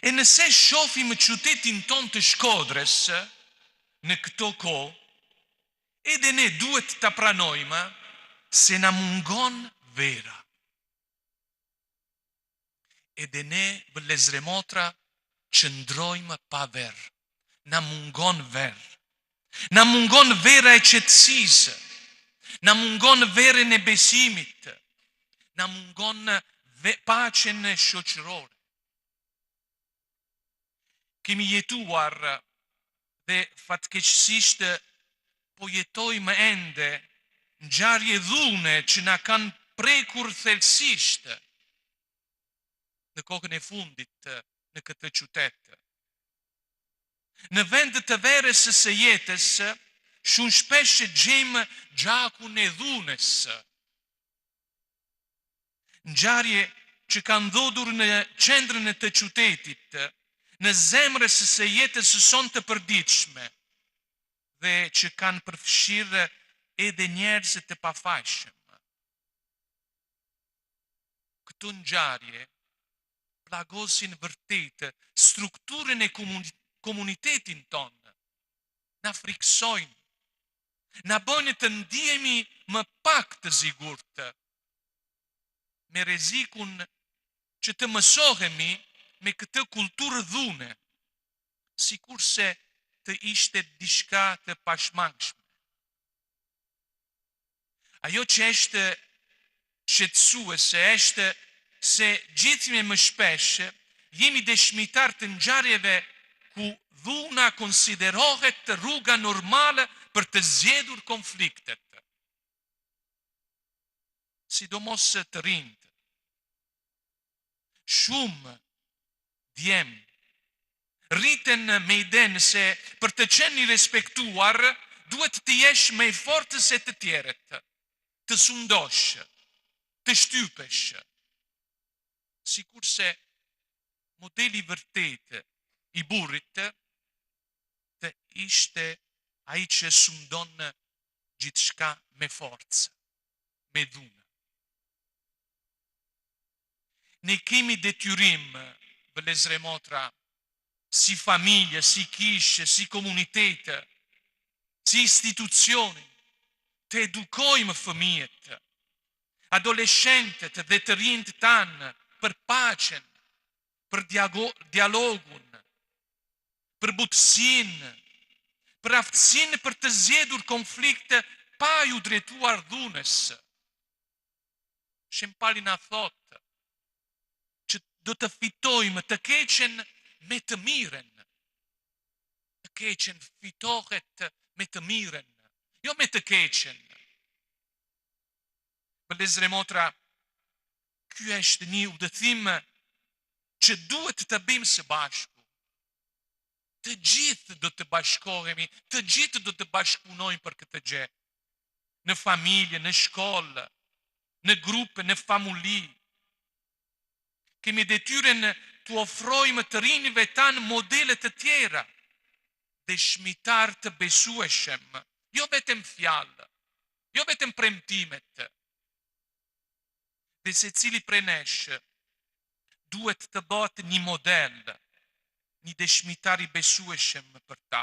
E nëse shohim qytetin ton të Shkodrës në këto kohë, edhe ne duhet të pranojmë se na mungon vera. Edhe ne, vëllezër e motra, qëndrojmë pa verë. Na mungon verë. Na mungon vera e qetësisë. Na mungon verën e besimit. Na mungon paqen shoqërore. Kemi jetuar dhe fatkeqësisht po jetojmë ende ngjarje dhune që na kanë prekur thellësisht në kohën e fundit në këtë qytet. Në vend të verës së jetës, shumë shpesh gjejmë gjakun e dhunës. Ngjarje që kanë ndodhur në qendrën e të qytetit, në zemrës së jetës së son të përditshme, dhe që kanë përfshirë edhe njerëz të pafajshëm. Këto ngjarje plagosin vërtet strukturën e komunitetin tonë, na friksojnë, na bëjnë të ndihemi më pak të sigurt, me rrezikun që të mësohemi me këtë kulturë dhune, sikurse të ishte diçka të pashmangshme. Ajo që është shqetësuese është se gjithme më shpesh jemi dëshmitar të ngjarjeve ku dhuna konsiderohet rruga normale për të zgjedhur konfliktet. Sidomos të rinjt. Shumë djemë rriten me idenë se për të qenë i respektuar duhet të jesh më i fortë se të tjerët, të sundosh, të shtypesh. Sikurse modeli vërtet i burrit të ishte ai që sundon gjithçka me forcë, me dhunë. Ne kemi detyrim, vëllezër e motra, si familje, si kishë, si komunitet, si institucioni, të edukojmë fëmijët, adoleshentët dhe të rinjt tanë për paqen, për dialogun, për butësinë, për aftësinë për të zgjedhur konflikte pa ju drejtuar dhunës. Shempali na thotë që do të fitojmë të keqen me të mirën. Të keqen fitohet me të mirën, jo me të keqen. Vëllezër e motra, ky është një udhëtim që duhet të bëjmë së bashku. Të gjithë do të bashkohemi, të gjithë do të bashkëpunojmë për këtë gjë. Në familje, në shkollë, në grupe, në famulli. Kemi detyrën të ofrojmë të rinjve tanë modele të tjera, dëshmitar të besueshëm, jo vetëm fjalë, jo vetëm premtimet. Dhe secili prej nesh duhet të bëhet një model, një dëshmitar i besueshëm për ta.